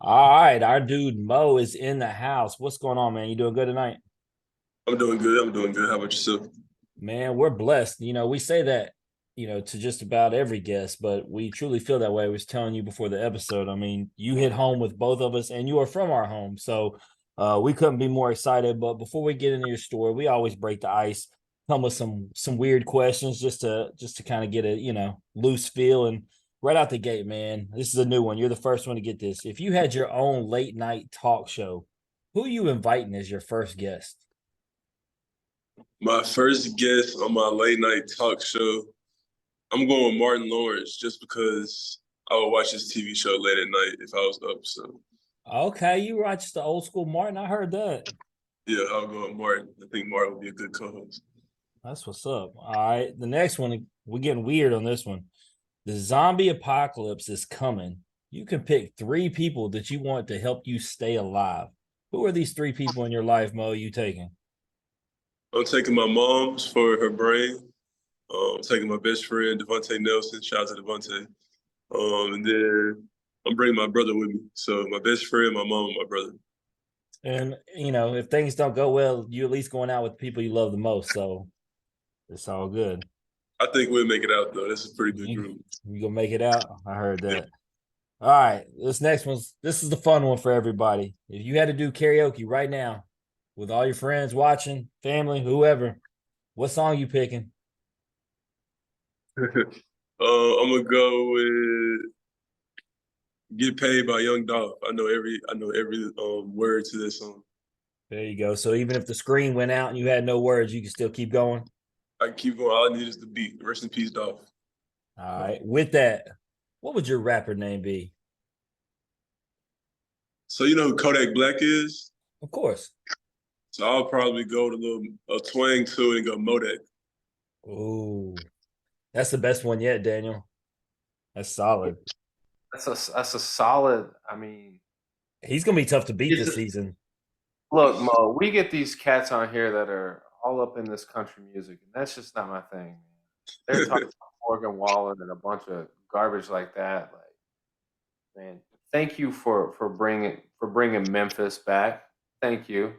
All right, our dude Mo is in the house. What's going on, man? You doing good tonight? I'm doing good. I'm doing good. How about yourself? Man, we're blessed. We say that, to just about every guest, but we truly feel that way. I was telling you before the episode. I mean, you hit home with both of us, and you are from our home. So we couldn't be more excited. But before we get into your story, we always break the ice, come with some weird questions just to kind of get a, loose feel. And right out the gate, man, this is a new one. You're the first one to get this. If you had your own late night talk show, who are you inviting as your first guest? My first guest on my late night talk show, I'm going with Martin Lawrence just because I would watch his TV show late at night if I was up. So Okay, you watched the old school Martin. I heard that. yeah, I'll go with Martin. I think Martin would be a good co-host. That's what's up. All right. The next one, we're getting weird on this one. The zombie apocalypse is coming. You can pick three people that you want to help you stay alive. Who are these three people in your life, Mo, you taking? I'm taking my mom's for her brain. I'm taking my best friend, Devontae Nelson. Shout out to Devontae. And then I'm bringing my brother with me. So my best friend, my mom, and my brother. And, if things don't go well, you at least going out with the people you love the most. So it's all good. I think we'll make it out though. That's a pretty good You, group. you gonna make it out? I heard Yeah. that. All right. This is the fun one for everybody. If you had to do karaoke right now with all your friends watching, family, whoever, what song you picking? I'm gonna go with "Get Paid" by Young Dolph. I know every word to this song. There you go. So even if the screen went out and you had no words, you can still keep going. I can keep going. All I need is the beat. Rest in peace, Dolph. All right. With that, what would your rapper name be? So you know who Kodak Black is? Of course. So I'll probably go to a twang to it and go Modak. Ooh, that's the best one yet, Daniel. That's solid. That's a solid. I mean, He's gonna be tough to beat it's this a, season. look, Mo. We get these cats on here that are all up in this country music, and that's just not my thing. Man. They're talking about Morgan Wallen and a bunch of garbage like that. Like, man, thank you for bringing Memphis back. Thank you.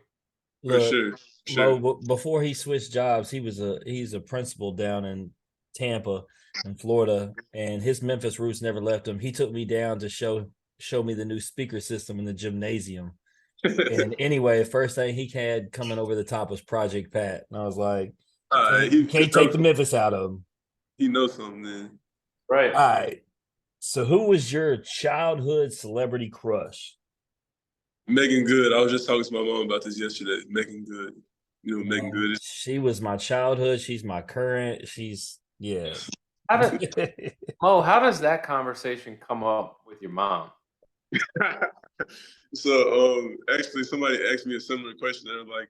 For Look, sure. For sure. Mo, before he switched jobs, he's a principal down in Tampa in Florida, and his Memphis roots never left him. He took me down to show me the new speaker system in the gymnasium. And anyway, first thing he had coming over the top was Project Pat. And I was like, He can't take knows the something. Memphis out of him. He knows something, man. Right. All right. So who was your childhood celebrity crush? Megan Good. I was just talking to my mom about this yesterday. Megan Good. You know what Megan Man, Good she was my childhood. She's my current. She's yeah. How did Mo? How does that conversation come up with your mom? is. So actually somebody asked me a similar question. They were like,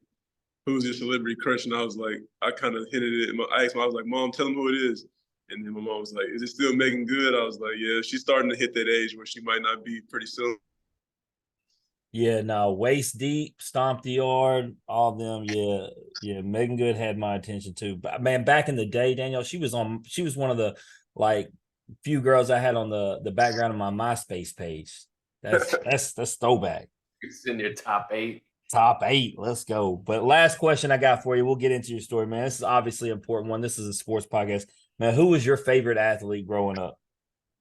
who's your celebrity crush? And I was like, I kind of hinted it. I asked, I was like, Mom, tell him who it is. And then my mom was like, is it still Megan Good? I was like, yeah, she's starting to hit that age where she might not be pretty soon. Yeah, no, waist deep, stomp the yard, all of them. Yeah, yeah. Megan Good had my attention too. But man, back in the day, Danielle, she was one of the like few girls I had on the background of my MySpace page. That's throwback. It's in your top eight. Top eight. Let's go. But last question I got for you. We'll get into your story, man. This is obviously an important one. This is a sports podcast. Man, who was your favorite athlete growing up?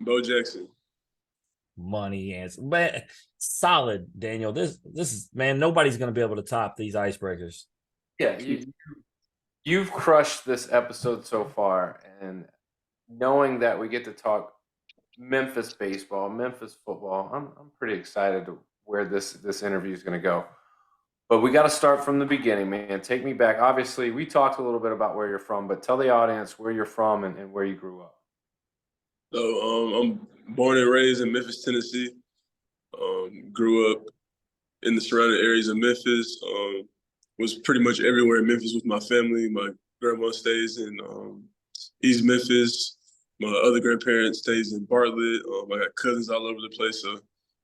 Bo Jackson. Money answer. Man, solid, Daniel. This is man, nobody's gonna be able to top these icebreakers. Yeah, you've crushed this episode so far, and knowing that we get to talk Memphis baseball, Memphis football, I'm pretty excited to where this interview is going to go. But we got to start from the beginning, man. Take me back. Obviously, we talked a little bit about where you're from, but tell the audience where you're from and where you grew up. So I'm born and raised in Memphis, Tennessee. Grew up in the surrounding areas of Memphis. Was pretty much everywhere in Memphis with my family. My grandma stays in East Memphis. My other grandparents stays in Bartlett. I got cousins all over the place. So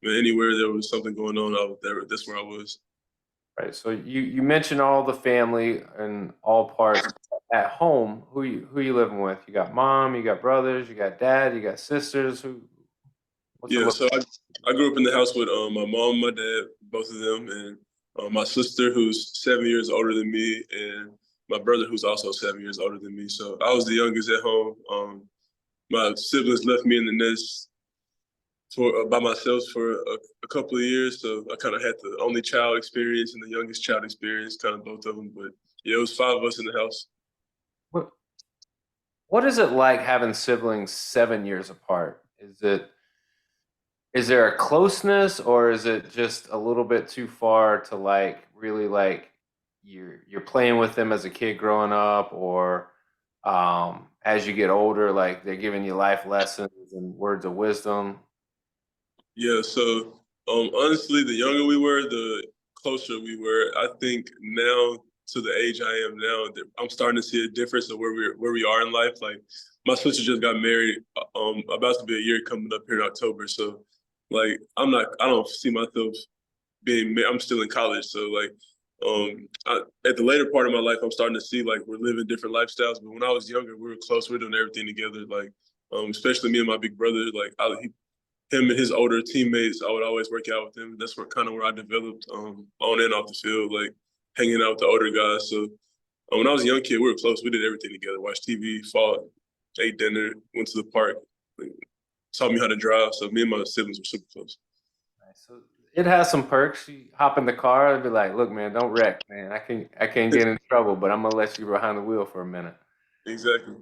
man, anywhere there was something going on, I was there. That's where I was. Right. So you mentioned all the family and all parts at home. Who you living with? You got mom, you got brothers, you got dad, you got sisters. What's it Yeah, look? so I grew up in the house with my mom, my dad, both of them, and my sister, who's 7 years older than me, and my brother, who's also 7 years older than me. So I was the youngest at home. My siblings left me in the nest by myself for a couple of years, so I kind of had the only child experience and the youngest child experience, kind of both of them. But yeah, it was 5 of us in the house. What What is it like having siblings 7 years apart? Is there a closeness, or is it just a little bit too far to like really like you're playing with them as a kid growing up, or as you get older, like they're giving you life lessons and words of wisdom? Yeah, so honestly, the younger we were, the closer we were. I think now, to the age I am now, I'm starting to see a difference of where we are in life. Like my sister just got married, about to be a year coming up here in October. So like I don't see myself I'm still in college. So like at the later part of my life, I'm starting to see like we're living different lifestyles. But when I was younger, we were close. We were doing everything together. Like especially me and my big brother. Like him and his older teammates, I would always work out with them. That's where I developed on and off the field, like hanging out with the older guys. So when I was a young kid, we were close. We did everything together: watched TV, fought, ate dinner, went to the park, like, taught me how to drive. So me and my siblings were super close. So it has some perks. You hop in the car and be like, "Look, man, don't wreck, man. I can't get in trouble, but I'm gonna let you behind the wheel for a minute." Exactly.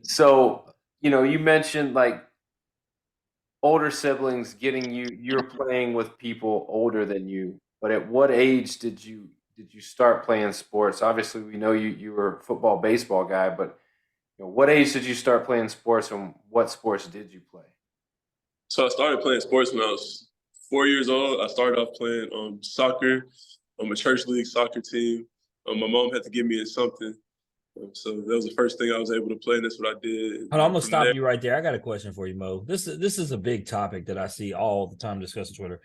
So, you mentioned like older siblings getting you're playing with people older than you, but at what age did you start playing sports? Obviously, we know you were a football, baseball guy, but what age did you start playing sports, and what sports did you play? So I started playing sports when I was 4 years old. I started off playing soccer on a church league soccer team. My mom had to get me in something. So that was the first thing I was able to play, and that's what I did. Hold on, I'm gonna From stop there, you right there. I got a question for you, Mo. This is a big topic that I see all the time discussed on Twitter,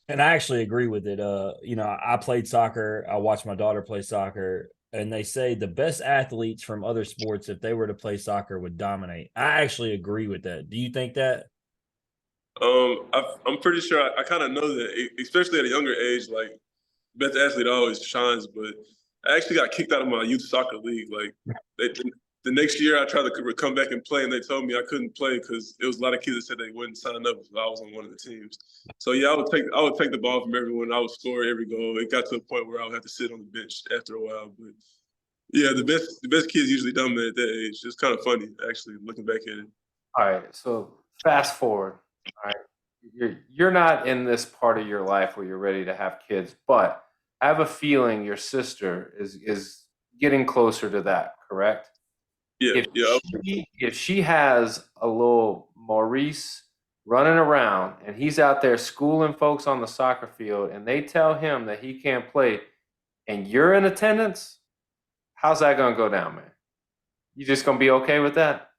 and I actually agree with it. I played soccer. I watched my daughter play soccer, and they say the best athletes from other sports, if they were to play soccer, would dominate. I actually agree with that. Do you think that? I'm pretty sure I kind of know that, especially at a younger age. Like best athlete always shines, but I actually got kicked out of my youth soccer league. Like they, the next year, I tried to come back and play, and they told me I couldn't play because there was a lot of kids that said they wouldn't sign up if I was on one of the teams. So yeah, I would take the ball from everyone. I would score every goal. It got to a point where I would have to sit on the bench after a while. But yeah, the best kids usually dominate at that age. It's kind of funny actually looking back at it. All right, so fast forward. All right, you're not in this part of your life where you're ready to have kids, but I have a feeling your sister is getting closer to that, correct? Yeah, If yeah. she has a little Maurice running around and he's out there schooling folks on the soccer field and they tell him that he can't play and you're in attendance, how's that gonna go down, man? You just gonna be okay with that?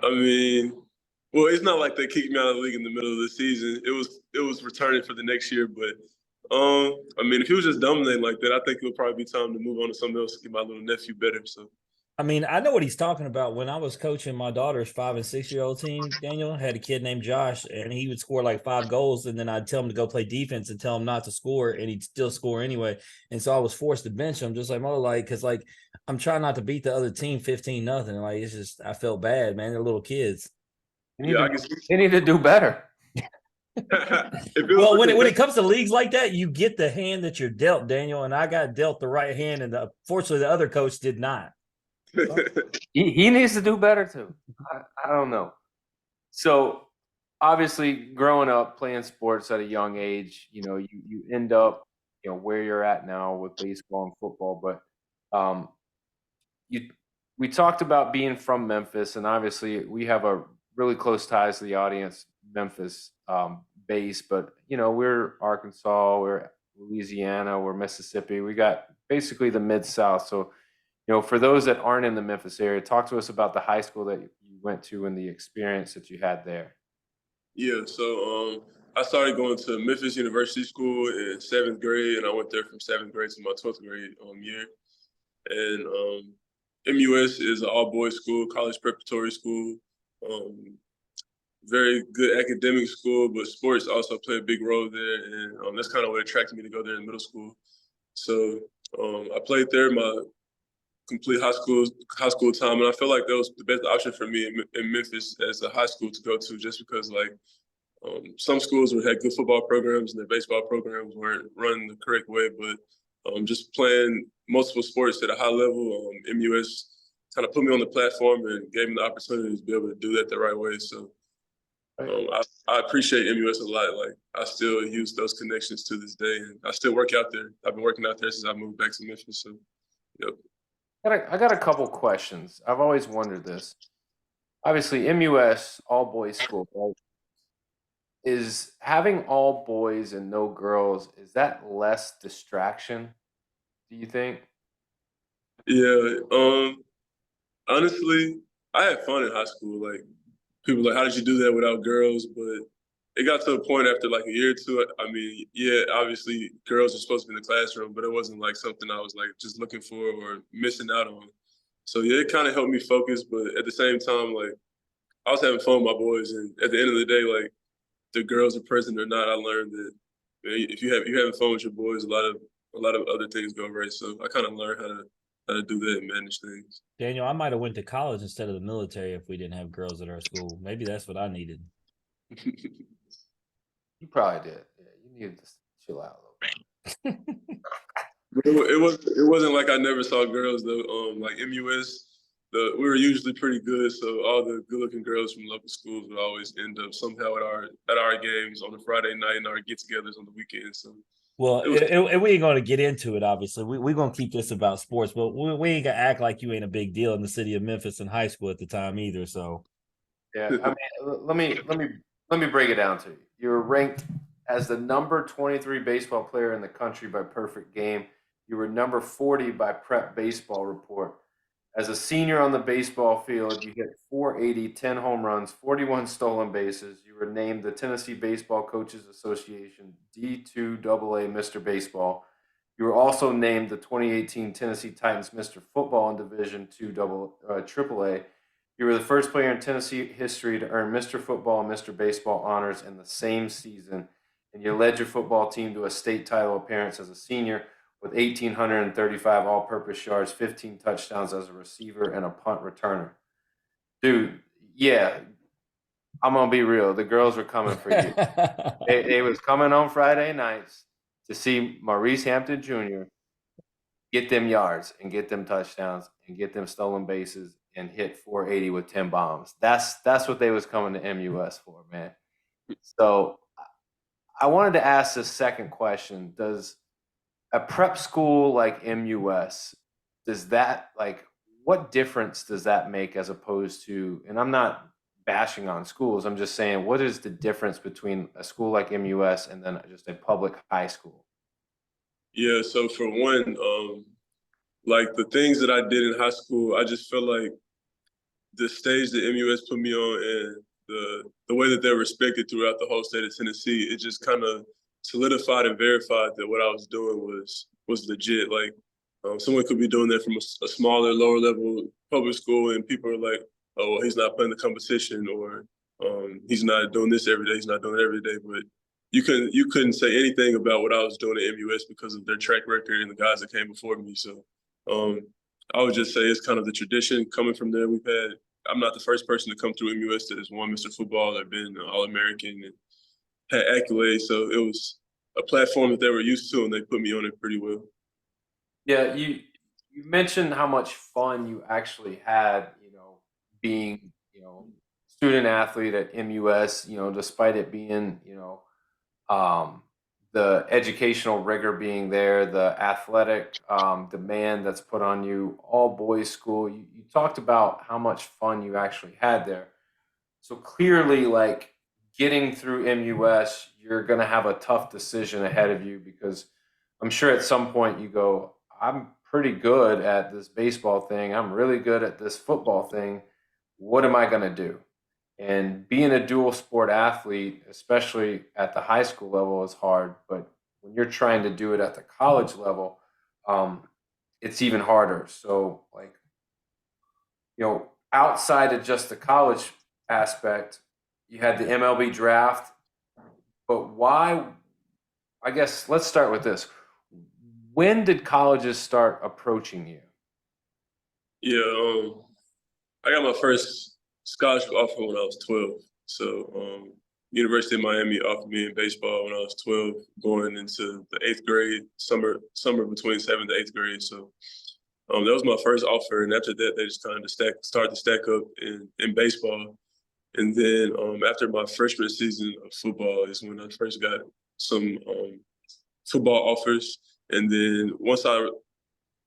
I mean, well, it's not like they kicked me out of the league in the middle of the season. It was returning for the next year, but I mean, if he was just dominating like that, I think it would probably be time to move on to something else to get my little nephew better. So I mean, I know what he's talking about. When I was coaching my daughter's 5 and 6 year old team, Daniel had a kid named Josh, and he would score like 5 goals, and then I'd tell him to go play defense and tell him not to score, and he'd still score anyway. And so I was forced to bench him, just like Mo, like because like I'm trying not to beat the other team 15-0. Like it's just I felt bad, man. They're little kids. yeah, I guess They need to do better. if it was Well, a when it comes to leagues like that, you get the hand that you're dealt, Daniel, and I got dealt the right hand, and fortunately the other coach did not. He needs to do better too. I don't know. So obviously, growing up playing sports at a young age, you end up where you're at now with baseball and football. But you we talked about being from Memphis, and obviously we have a really close ties to the audience, Memphis base. But we're Arkansas, we're Louisiana, we're Mississippi. We got basically the mid South. So for those that aren't in the Memphis area, talk to us about the high school that you went to and the experience that you had there. Yeah, so I started going to Memphis University School in 7th grade, and I went there from 7th grade to my 12th grade year. And MUS is an all boys school, college preparatory school. Um, very good academic school, but sports also play a big role there, and that's kind of what attracted me to go there in middle school. So I played there my complete high school time, and I feel like that was the best option for me in Memphis as a high school to go to, just because some schools had good football programs and their baseball programs weren't run the correct way, but just playing multiple sports at a high level, MUS kind of put me on the platform and gave me the opportunity to be able to do that the right way. So I appreciate MUS a lot. Like, I still use those connections to this day, and I still work out there. I've been working out there since I moved back to Memphis. So, yep. I got a couple questions. I've always wondered this. Obviously, MUS, all boys school, right? Is having all boys and no girls, is that less distraction, do you think? Yeah. Honestly, I had fun in high school. Like, people like, how did you do that without girls? But it got to a point after like a year or two. I mean, yeah, obviously girls are supposed to be in the classroom, but it wasn't like something I was like just looking for or missing out on. So yeah, it kind of helped me focus, but at the same time, like, I was having fun with my boys, and at the end of the day, like, the girls are present or not, I learned that, if you're having fun with your boys, a lot of other things go right. So I kind of learned how to do that and manage things. Daniel, I might have went to college instead of the military if we didn't have girls at our school. Maybe that's what I needed. You probably did. Yeah, you needed to chill out a little bit. It wasn't like I never saw girls though. Like MUS, we were usually pretty good, so all the good-looking girls from local schools would always end up somehow at our games on a Friday night and our get-togethers on the weekends. So Well, it was. we ain't going to get into it, obviously. We're going to keep this about sports, but we ain't going to act like you ain't a big deal in the city of Memphis in high school at the time either. So, Yeah, I mean, let me break it down to you. You were ranked as the number 23 baseball player in the country by Perfect Game. You were number 40 by Prep Baseball Report. As a senior on the baseball field, you hit 480, 10 home runs, 41 stolen bases. You were named the Tennessee Baseball Coaches Association D2AA Mr. Baseball. You were also named the 2018 Tennessee Titans Mr. Football in Division II AAA. You were the first player in Tennessee history to earn Mr. Football and Mr. Baseball honors in the same season, and you led your football team to a state title appearance as a senior with 1,835 all-purpose yards, 15 touchdowns as a receiver, and a punt returner. Dude, yeah, I'm gonna be real. The girls were coming for you. They was coming on Friday nights to see Maurice Hampton Jr. get them yards and get them touchdowns and get them stolen bases and hit 480 with 10 bombs. That's what they was coming to MUS for, man. So I wanted to ask this second question. Does a prep school like MUS, does that, like, what difference does that make as opposed to, and I'm not bashing on schools, I'm just saying, what is the difference between a school like MUS and then just a public high school? Yeah. So for one, like, the things that I did in high school, I just feel like the stage that MUS put me on and the way that they're respected throughout the whole state of Tennessee, it just kind of solidified and verified that what I was doing was legit. Like, someone could be doing that from a smaller, lower level public school, and people are like, "Oh, well, he's not playing the competition," or "He's not doing this every day. He's not doing it every day." But you couldn't say anything about what I was doing at MUS because of their track record and the guys that came before me. So um, I would just say it's kind of the tradition coming from there. I'm not the first person to come through MUS that has won Mr. Football or been All-American and had accolades. So it was a platform that they were used to, and they put me on it pretty well. Yeah, you mentioned how much fun you actually had, being, student athlete at MUS, despite it being, um, the educational rigor being there, the athletic demand that's put on you, all boys school. You talked about how much fun you actually had there. So clearly, like, getting through MUS, you're going to have a tough decision ahead of you because I'm sure at some point you go, I'm pretty good at this baseball thing. I'm really good at this football thing. What am I going to do? And being a dual sport athlete, especially at the high school level, is hard. But when you're trying to do it at the college level, um, it's even harder. So, like, outside of just the college aspect, You had the MLB draft, but why? I guess let's start with this. When did colleges start approaching you? Yeah, I got my first scholarship offer when I was 12. So, University of Miami offered me in baseball when I was 12, going into the 8th grade, summer between 7th to 8th grade. So, that was my first offer, and after that, they just kind of started to stack up in baseball. And then after my freshman season of football is when I first got some football offers. And then once I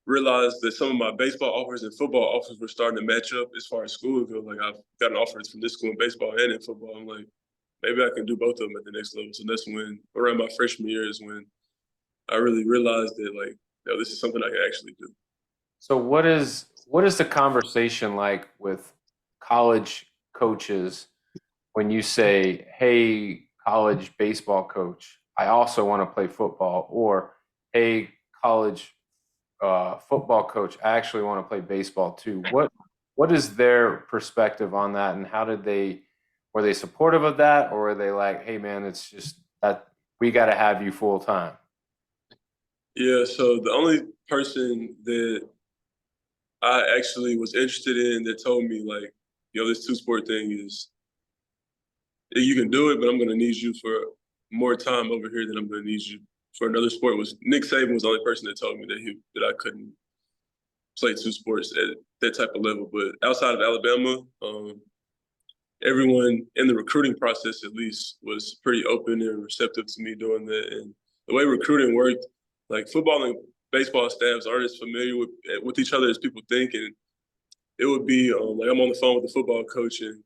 realized that some of my baseball offers and football offers were starting to match up as far as school goes. Like I've gotten offers from this school in baseball and in football. I'm like, maybe I can do both of them at the next level. So that's when, around my freshman year, is when I really realized that like, yo, this is something I can actually do. So what is the conversation like with college coaches when you say, "Hey, college baseball coach, I also want to play football," or "Hey, college football coach, I actually want to play baseball too." What is their perspective on that, and how did they were they supportive of that, or were they like, "Hey, man, it's just that we got to have you full time"? Yeah, so the only person that I actually was interested in that told me like, yo, this two-sport thing is, you can do it, but I'm gonna need you for more time over here than I'm gonna need you for another sport. Was Nick Saban was the only person that told me that I couldn't play two sports at that type of level. But outside of Alabama, everyone in the recruiting process at least was pretty open and receptive to me doing that. And the way recruiting worked, like football and baseball staffs aren't as familiar with each other as people think. And it would be like I'm on the phone with the football coach, and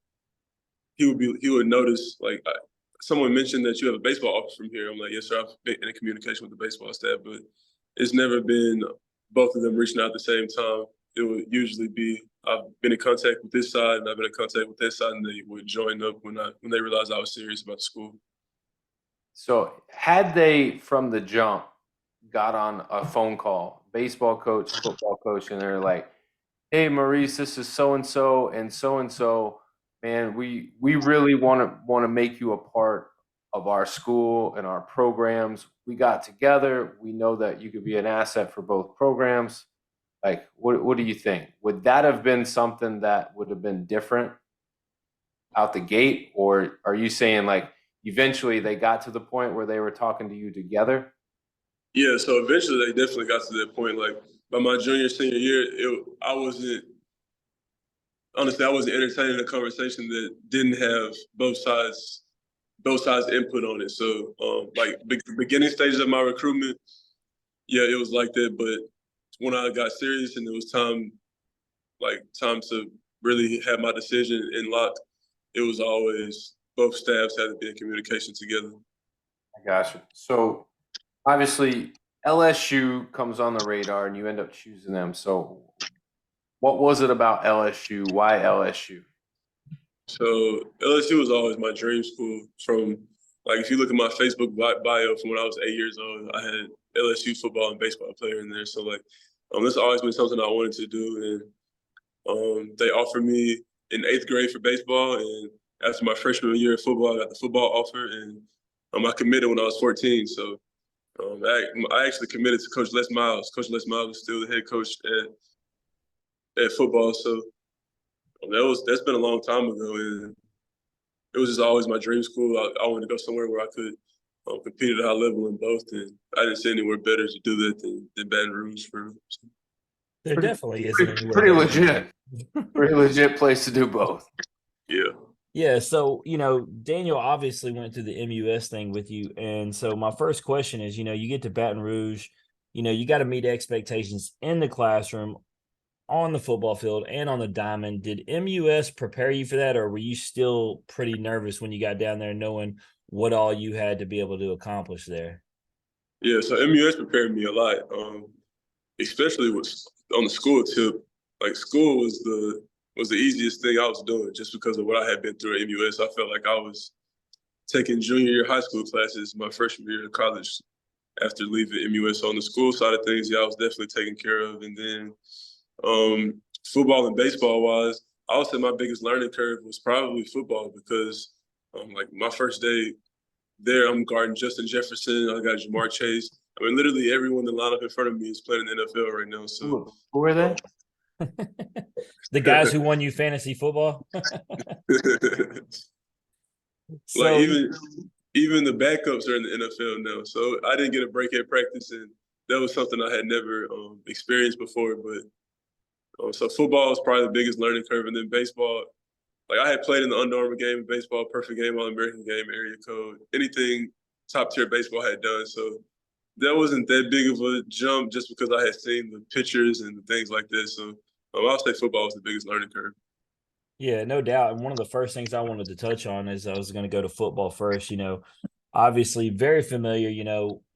he would notice like someone mentioned that you have a baseball office from here. I'm like, yes, sir. I've been in communication with the baseball staff, but it's never been both of them reaching out at the same time. It would usually be I've been in contact with this side and I've been in contact with that side, and they would join up when they realized I was serious about the school. So had they from the jump got on a phone call, baseball coach, football coach, and they're like, "Hey, Maurice, this is so and so. Man, we really want to make you a part of our school and our programs. We got together. We know that you could be an asset for both programs. Like, what do you think? Would that have been something that would have been different out the gate, or are you saying like eventually they got to the point where they were talking to you together?" Yeah, so eventually they definitely got to that point. Like by my junior senior year, I wasn't honestly I wasn't entertaining a conversation that didn't have both sides input on it. So like beginning stages of my recruitment, yeah, it was like that. But when I got serious and it was time to really have my decision in lock, it was always both staffs had to be in communication together. I got you. So obviously LSU comes on the radar and you end up choosing them. So what was it about LSU? Why LSU? So LSU was always my dream school. From like if you look at my Facebook bio from when I was 8 years old, I had LSU football and baseball player in there. So like, this has always been something I wanted to do, and they offered me in 8th grade for baseball, and after my freshman year of football, I got the football offer, and I committed when I was 14. So I actually committed to Coach Les Miles. Coach Les Miles is still the head coach at football. So that's been a long time ago, and it was just always my dream school. I wanted to go somewhere where I could compete at a high level in both, and I didn't see anywhere better to do that than Baton Rouge for me. So, There Pretty, definitely isn't anywhere pretty better. legit. Pretty legit place to do both. yeah. Yeah, so Daniel obviously went through the MUS thing with you, and so my first question is, you get to Baton Rouge, you got to meet expectations in the classroom, on the football field, and on the diamond. Did MUS prepare you for that, or were you still pretty nervous when you got down there, knowing what all you had to be able to accomplish there? Yeah, so MUS prepared me a lot, especially on the school tip. Like school was the easiest thing I was doing just because of what I had been through at MUS. I felt like I was taking junior year high school classes my freshman year of college after leaving MUS. On the school side of things, yeah, I was definitely taken care of. And then football and baseball wise, I would say my biggest learning curve was probably football because Like my first day there, I'm guarding Justin Jefferson. I got Jamar Chase. I mean, literally everyone in the lineup in front of me is playing in the NFL right now. So, Who are they? The guys who won you fantasy football. like So even the backups are in the NFL now. So I didn't get a break at practice, and that was something I had never experienced before. But so football is probably the biggest learning curve, and then baseball. Like I had played in the Under Armour game, baseball, perfect game, All American game, area code, anything top tier baseball I had done. So that wasn't that big of a jump just because I had seen the pictures and the things like this. So I'll say football was the biggest learning curve. yeah, no doubt. And one of the first things I wanted to touch on is I was going to go to football first. Obviously very familiar,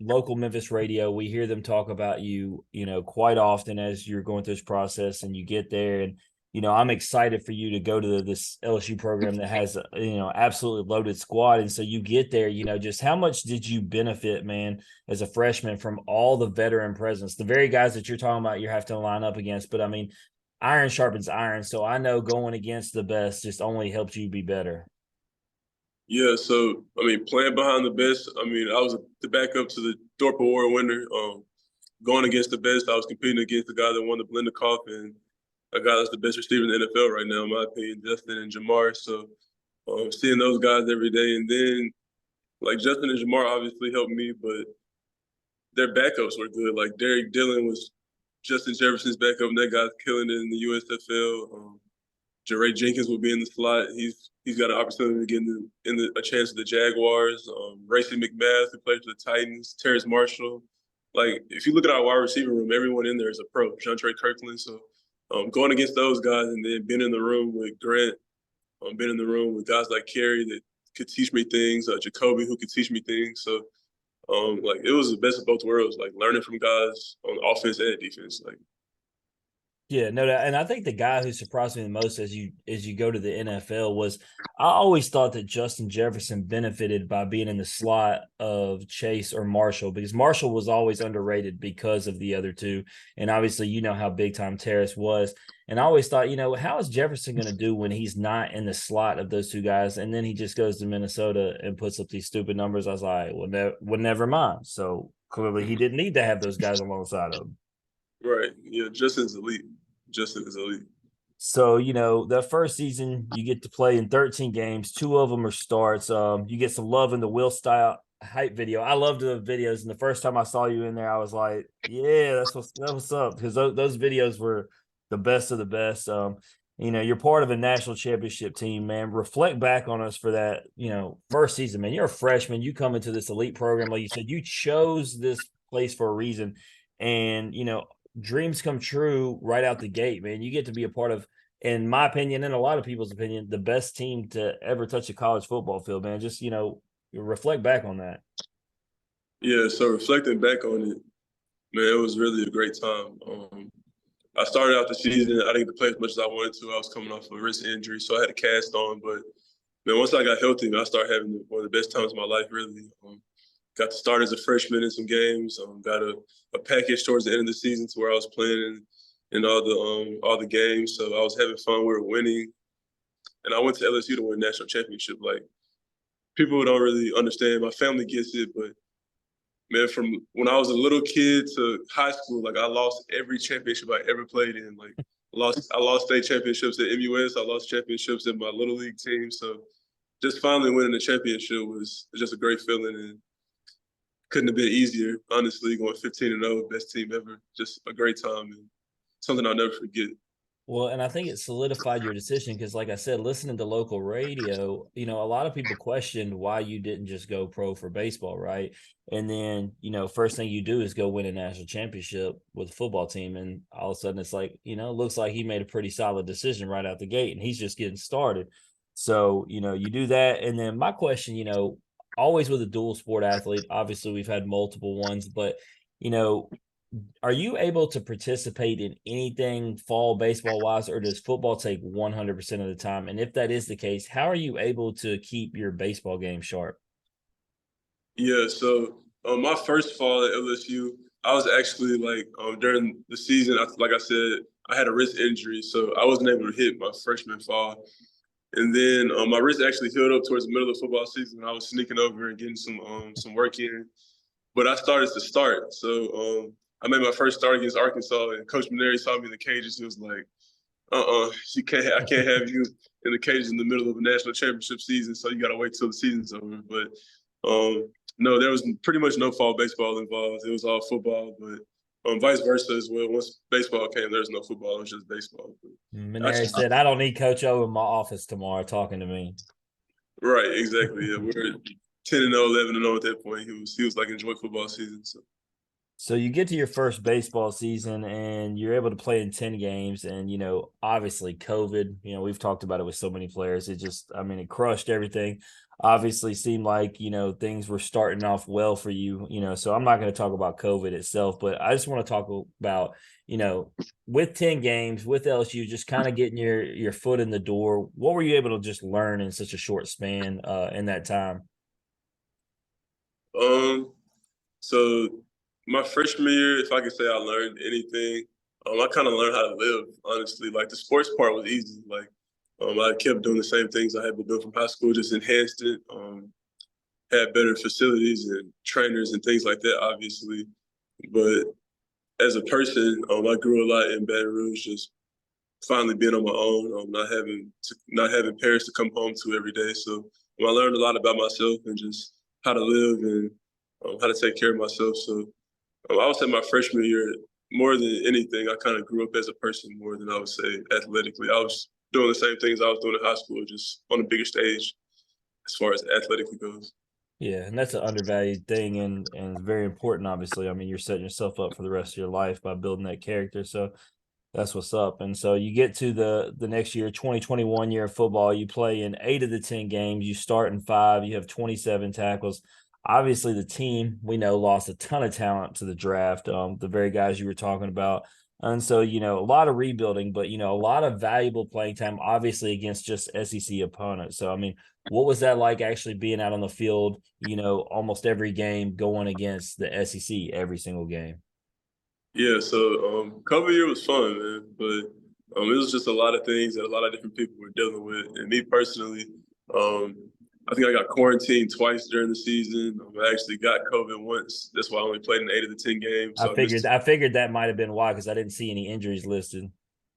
local Memphis radio. We hear them talk about you, quite often as you're going through this process and you get there. And, I'm excited for you to go to this LSU program that has, absolutely loaded squad. And so you get there, just how much did you benefit, man, as a freshman from all the veteran presence, the very guys that you're talking about you have to line up against. But I mean, iron sharpens iron. So I know going against the best just only helps you be better. Yeah, so I mean, playing behind the best. I mean, I was the backup to the Thorpe Award winner. Going against the best, I was competing against the guy that won the Blendercoff and a guy that's the best receiver in the NFL right now, in my opinion, Justin and Jamar. So seeing those guys every day, and then like Justin and Jamar obviously helped me, but their backups were good. Like Derek Dillon was Justin Jefferson's backup, and that guy's killing it in the USFL. Jeray Jenkins will be in the slot. He's got an opportunity to get a chance at the Jaguars. Racy McMath, who plays for the Titans. Terrence Marshall. Like if you look at our wide receiver room, everyone in there is a pro. Jontre Kirkland. So going against those guys and then being in the room with Grant, being in the room with guys like Kerry that could teach me things, Jacoby who could teach me things. So like it was the best of both worlds. Like learning from guys on offense and defense. Like Yeah, no doubt. And I think the guy who surprised me the most as you go to the NFL was I always thought that Justin Jefferson benefited by being in the slot of Chase or Marshall because Marshall was always underrated because of the other two. And obviously, you know how big time Terrace was. And I always thought, how is Jefferson going to do when he's not in the slot of those two guys? And then he just goes to Minnesota and puts up these stupid numbers. I was like, well, never mind. So clearly he didn't need to have those guys alongside of him. right, yeah, Justin's elite. Justin is elite. So, that first season you get to play in 13 games, 2 of them are starts. You get some love in the Will Style hype video. I loved the videos, and the first time I saw you in there, I was like, yeah, that's what's up. Because those videos were the best of the best. You're part of a national championship team, man. Reflect back on us for that, first season, man. You're a freshman. You come into this elite program, like you said, you chose this place for a reason. And, dreams come true right out the gate, man. You get to be a part of, in my opinion, and a lot of people's opinion, the best team to ever touch a college football field, man. Just, reflect back on that. Yeah, so reflecting back on it, man, it was really a great time. I started out the season, I didn't get to play as much as I wanted to. I was coming off a wrist injury, so I had a cast on. But, man, once I got healthy, man, I started having one of the best times of my life, really. Got to start as a freshman in some games. Got a package towards the end of the season to where I was playing in all the games. So I was having fun. We were winning, and I went to LSU to win a national championship. Like people don't really understand. My family gets it, but man, from when I was a little kid to high school, like I lost every championship I ever played in. Like I lost state championships at MUS. I lost championships at my little league team. So just finally winning the championship was just a great feeling, and couldn't have been easier, honestly, going 15-0, best team ever. Just a great time and something I'll never forget. Well, and I think it solidified your decision because, like I said, listening to local radio, a lot of people questioned why you didn't just go pro for baseball, right? And then, first thing you do is go win a national championship with a football team. And all of a sudden it's like, looks like he made a pretty solid decision right out the gate and he's just getting started. So, you do that. And then my question, always with a dual sport athlete, obviously we've had multiple ones, but, are you able to participate in anything fall baseball wise, or does football take 100% of the time? And if that is the case, how are you able to keep your baseball game sharp? Yeah, so my first fall at LSU, I was actually like during the season, like I said, I had a wrist injury, so I wasn't able to hit my freshman fall. And then my wrist actually healed up towards the middle of the football season. I was sneaking over and getting some work in, but I started to start. So I made my first start against Arkansas, and Coach Maneri saw me in the cages. He was like, you can't. I can't have you in the cages in the middle of a national championship season. So you got to wait till the season's over. But no, there was pretty much no fall baseball involved. It was all football, but vice versa as well. Once baseball came, there was no football. It was just baseball. Maneri said, "I don't need Coach O in my office tomorrow talking to me." Right, exactly. Yeah, we're 10-0, 11-0 at that point. He was like enjoy football season. So you get to your first baseball season and you're able to play in 10 games. And, obviously COVID, we've talked about it with so many players. It crushed everything. Obviously seemed like, things were starting off well for you, so I'm not going to talk about COVID itself, but I just want to talk about, with 10 games with LSU, just kind of getting your foot in the door. What were you able to just learn in such a short span in that time? So my freshman year, if I could say I learned anything, I kind of learned how to live, honestly. Like the sports part was easy. Like I kept doing the same things I had been doing from high school, just enhanced it, had better facilities and trainers and things like that, obviously. But as a person, I grew a lot in Baton Rouge, just finally being on my own, not having parents to come home to every day. So I learned a lot about myself and just how to live and how to take care of myself. So I would say my freshman year, more than anything, I kind of grew up as a person more than I would say athletically. I was doing the same things I was doing in high school, just on a bigger stage as far as athletically goes. Yeah, and that's an undervalued thing and very important, obviously. I mean, you're setting yourself up for the rest of your life by building that character. So that's what's up. And so you get to the next year, 2021 year of football, you play in 8 of the 10 games, you start in 5, you have 27 tackles. Obviously, the team we know lost a ton of talent to the draft, the very guys you were talking about. And so, a lot of rebuilding, but, a lot of valuable playing time, obviously, against just SEC opponents. So, I mean, what was that like actually being out on the field, almost every game going against the SEC every single game? Yeah, so COVID year was fun, man, but it was just a lot of things that a lot of different people were dealing with. And me personally, I think I got quarantined twice during the season. I actually got COVID once. That's why I only played in 8 of the 10 games. So I figured that might have been why, because I didn't see any injuries listed.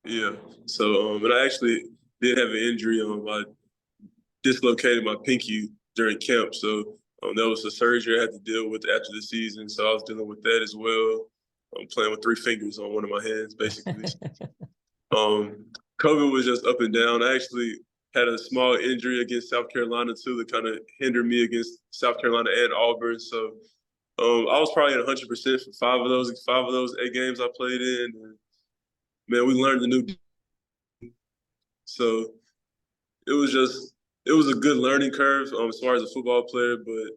Yeah. So and I actually did have an injury. I dislocated my pinky during camp. So that was a surgery I had to deal with after the season. So I was dealing with that as well. I'm playing with 3 fingers on one of my hands, basically. COVID was just up and down. I actually had a small injury against South Carolina too that kind of hindered me against South Carolina and Auburn. So I was probably at 100% for 5 of those 8 games I played in. And, man, we learned a new. So it was a good learning curve as far as a football player, but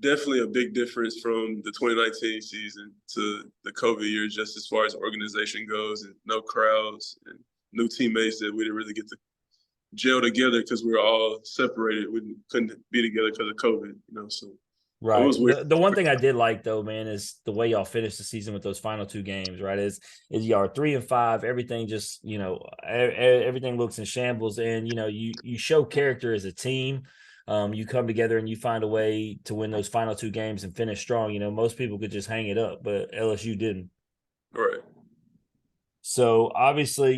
definitely a big difference from the 2019 season to the COVID year, just as far as organization goes, and no crowds and new teammates that we didn't really get to gel together because we were all separated. We couldn't be together because of COVID, so it Right. was weird. The one thing I did like though, man, is the way y'all finished the season with those final 2 games, right? Is y'all are 3 and 5, everything just, everything looks in shambles, and you show character as a team. You come together and you find a way to win those final 2 games and finish strong. Most people could just hang it up, but LSU didn't. Right. So obviously,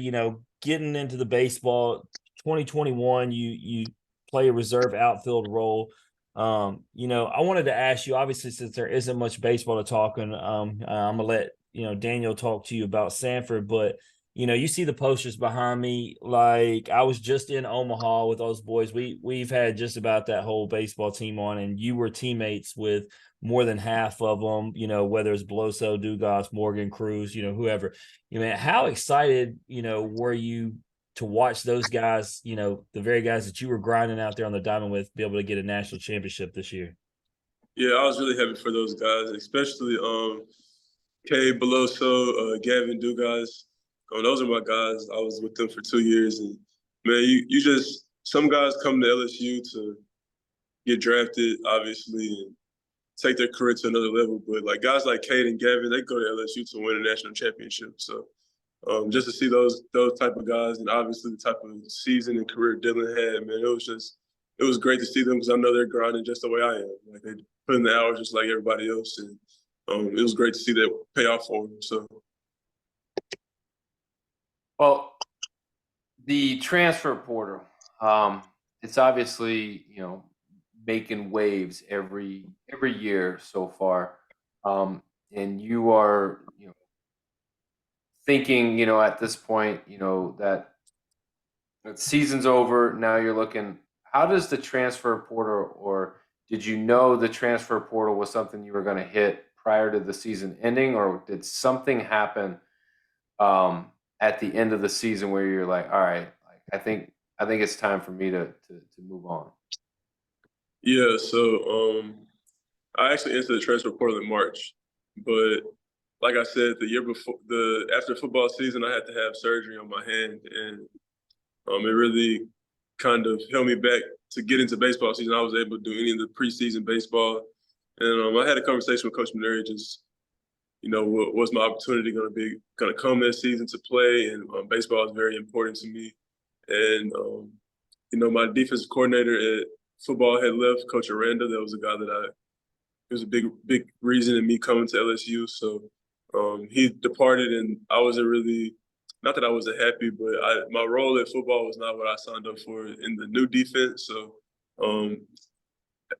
getting into the baseball 2021, you play a reserve outfield role. I wanted to ask you, obviously, since there isn't much baseball to talk, and I'm gonna let Daniel talk to you about Sanford, but you see the posters behind me. Like, I was just in Omaha with those boys. We've had just about that whole baseball team on, and you were teammates with more than half of them. Whether it's Bloso, Dugas, Morgan, Cruz, whoever. How excited were you to watch those guys, the very guys that you were grinding out there on the diamond with, be able to get a national championship this year? Yeah, I was really happy for those guys, especially Kay Beloso, Gavin Dugas. Those are my guys. I was with them for 2 years, and man, you just some guys come to LSU to get drafted, obviously, and take their career to another level. But like guys like Cade and Gavin, they go to LSU to win a national championship. So just to see those type of guys, and obviously the type of season and career Dylan had, man, it was great to see them because I know they're grinding just the way I am. Like they put in the hours just like everybody else, and it was great to see that pay off for them. So, Well, the transfer portal, it's obviously making waves every year so far, and you are thinking at this point that season's over. Now you're looking. How does the transfer portal, or did you know the transfer portal was something you were going to hit prior to the season ending, or did something happen at the end of the season where you're like, all right, like I think it's time for me to move on? yeah, so I actually entered the transfer portal in March, but like I said, the year before, after football season, I had to have surgery on my hand, and it really kind of held me back to get into baseball season. I was able to do any of the preseason baseball, and I had a conversation with Coach Maneri, just was my opportunity going to come this season to play, and baseball is very important to me, and my defensive coordinator at football had left, Coach Aranda. That was a guy that it was a big reason in me coming to LSU. So he departed, and I wasn't really, not that I wasn't happy, but my role at football was not what I signed up for in the new defense. So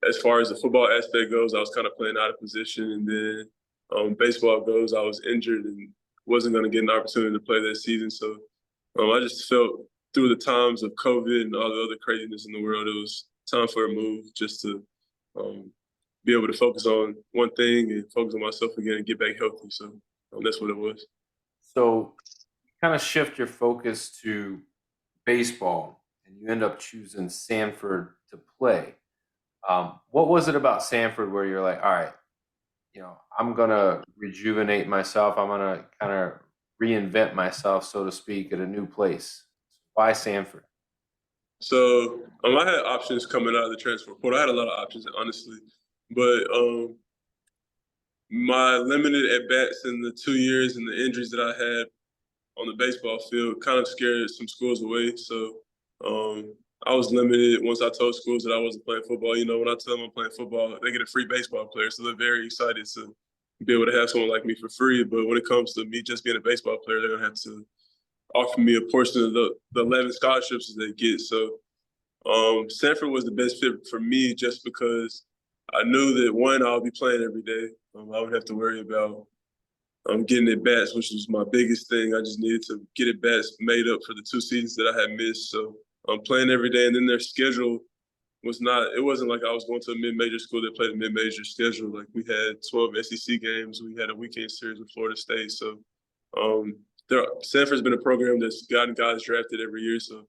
as far as the football aspect goes, I was kind of playing out of position. And then baseball goes, I was injured and wasn't going to get an opportunity to play that season. So I just felt through the times of COVID and all the other craziness in the world, it was time for a move just to be able to focus on one thing and focus on myself again and get back healthy. So that's what it was. So kind of shift your focus to baseball, and you end up choosing Sanford to play. What was it about Sanford where you're like, all right, I'm gonna rejuvenate myself. I'm gonna kind of reinvent myself, so to speak, at a new place. Why Sanford? So I had options coming out of the transfer portal. I had a lot of options, honestly, but my limited at bats in the 2 years and the injuries that I had on the baseball field kind of scared some schools away. So I was limited once I told schools that I wasn't playing football. When I tell them I'm playing football, they get a free baseball player. So they're very excited to be able to have someone like me for free. But when it comes to me just being a baseball player, they're going to have to offer me a portion of the 11 scholarships that they get. So Sanford was the best fit for me just because I knew that, one, I'll be playing every day. I wouldn't have to worry about getting at bats, which was my biggest thing. I just needed to get at bats made up for the 2 seasons that I had missed. So I'm playing every day, and then their schedule it wasn't like I was going to a mid-major school that played a mid-major schedule. Like we had 12 SEC games. We had a weekend series with Florida State. So Sanford's been a program that's gotten guys drafted every year. So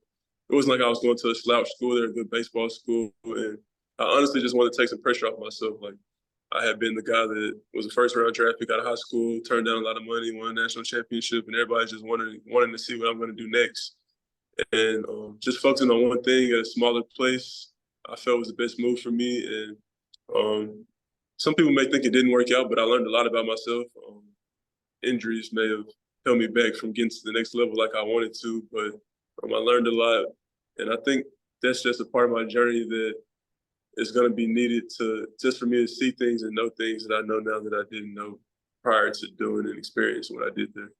it wasn't like I was going to a slouch school. They're a good baseball school. And I honestly just wanted to take some pressure off myself. Like I had been the guy that was a first-round draft pick out of high school, turned down a lot of money, won a national championship, and everybody's just wanting to see what I'm going to do next. And just focusing on one thing at a smaller place, I felt was the best move for me. And some people may think it didn't work out, but I learned a lot about myself. Injuries may have held me back from getting to the next level like I wanted to, but I learned a lot. And I think that's just a part of my journey that is going to be needed for me to see things and know things that I know now that I didn't know prior to doing and experiencing what I did there.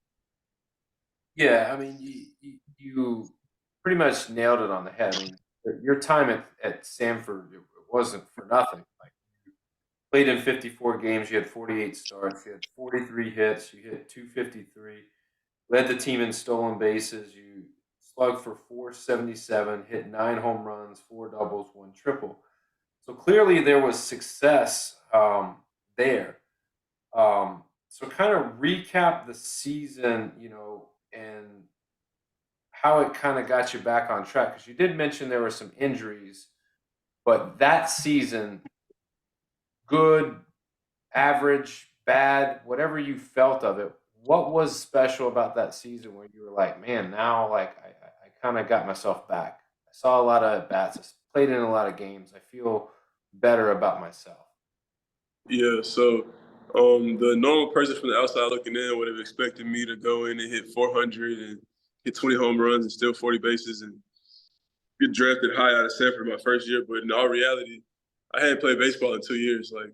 Yeah, I mean, you pretty much nailed it on the head. I mean, your time at Sanford, it wasn't for nothing. Like you played in 54 games, you had 48 starts, you had 43 hits, you hit 253, led the team in stolen bases, you slugged for 477, hit 9 home runs, 4 doubles, 1 triple. So clearly there was success there. So kind of recap the season, and how it kind of got you back on track, because you did mention there were some injuries, but that season, good, average, bad, whatever you felt of it, what was special about that season where you were like, man, now like I kind of got myself back. I saw a lot of at bats, I played in a lot of games. I feel better about myself. Yeah, so The normal person from the outside looking in would have expected me to go in and hit 400 and hit 20 home runs and steal 40 bases and get drafted high out of Sanford my first year. But in all reality, I hadn't played baseball in 2 years. Like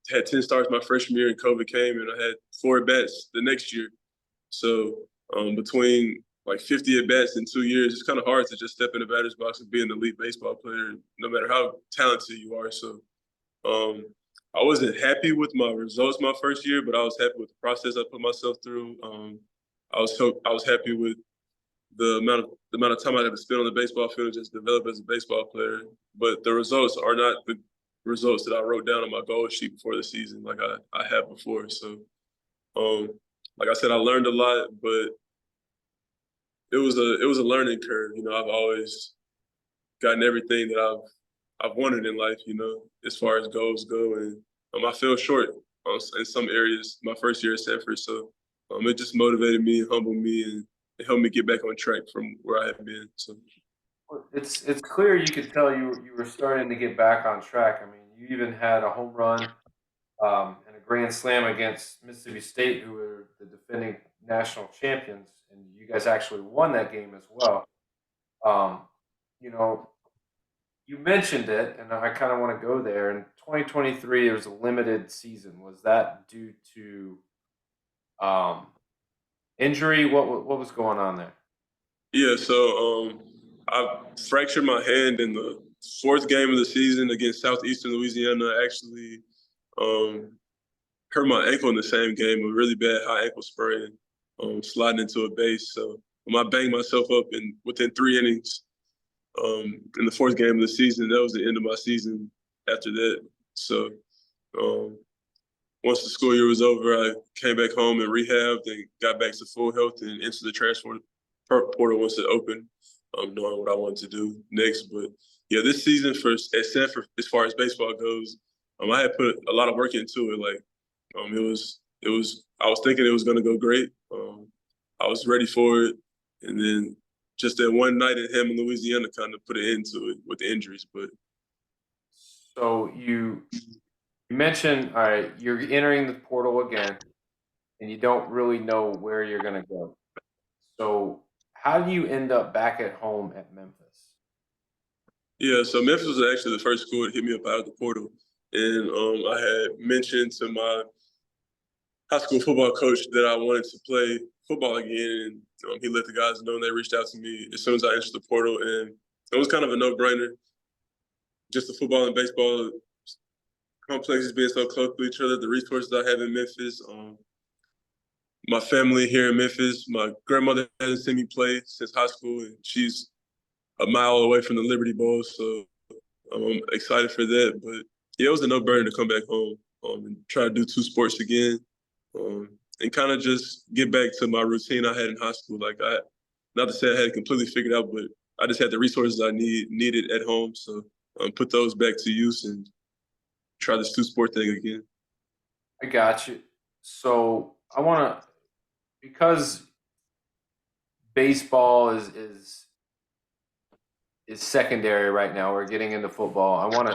had 10 starts my freshman year and COVID came and I had 4 at-bats the next year. So between like 50 at-bats in 2 years, it's kind of hard to just step in the batter's box and be an elite baseball player, no matter how talented you are. So I wasn't happy with my results my first year, but I was happy with the process I put myself through. I was happy with the amount of time I had to spend on the baseball field and just develop as a baseball player. But the results are not the results that I wrote down on my goal sheet before the season, like I had before. So, like I said, I learned a lot, but it was a learning curve. You know, I've always gotten everything that I've wanted in life. You know, as far as goals go, and I fell short in some areas my first year at Sanford. So, it just motivated me, humbled me, and it helped me get back on track from where I had been. So. It's clear you could tell you were starting to get back on track. I mean, you even had a home run and a grand slam against Mississippi State, who were the defending national champions, and you guys actually won that game as well. Um, you know, you mentioned it, and I kind of want to go there. In 2023, it was a limited season. Was that due to injury? What was going on there? Yeah, so I fractured my hand in the 4th game of the season against Southeastern Louisiana. I actually hurt my ankle in the same game, a really bad high ankle sprain, sliding into a base. So I banged myself up within 3 innings in the 4th game of the season. That was the end of my season after that. So once the school year was over, I came back home and rehabbed and got back to full health and into the transfer portal once it opened, knowing what I wanted to do next. But yeah, this season at Sanford, as far as baseball goes, I had put a lot of work into it. Like it was I was thinking it was going to go great. I was ready for it, and then just that one night in Hammond, Louisiana, kind of put an end to it with the injuries. But So you mentioned, all right, you're entering the portal again, and you don't really know where you're going to go. So how do you end up back at home at Memphis? yeah, so Memphis was actually the first school to hit me up out of the portal, and I had mentioned to my high school football coach that I wanted to play football again, and he let the guys know, and they reached out to me as soon as I entered the portal, and it was kind of a no-brainer. Just the football and baseball complexes being so close to each other, the resources I have in Memphis, my family here in Memphis. My grandmother hasn't seen me play since high school, and she's a mile away from the Liberty Bowl, so I'm excited for that. But yeah, it was a no-brainer to come back home and try to do 2 sports again, and kind of just get back to my routine I had in high school. Like not to say I had it completely figured out, but I just had the resources I needed at home, so put those back to use and try this 2-sport thing again. I got you. So I want to, because baseball is secondary right now. We're getting into football. I want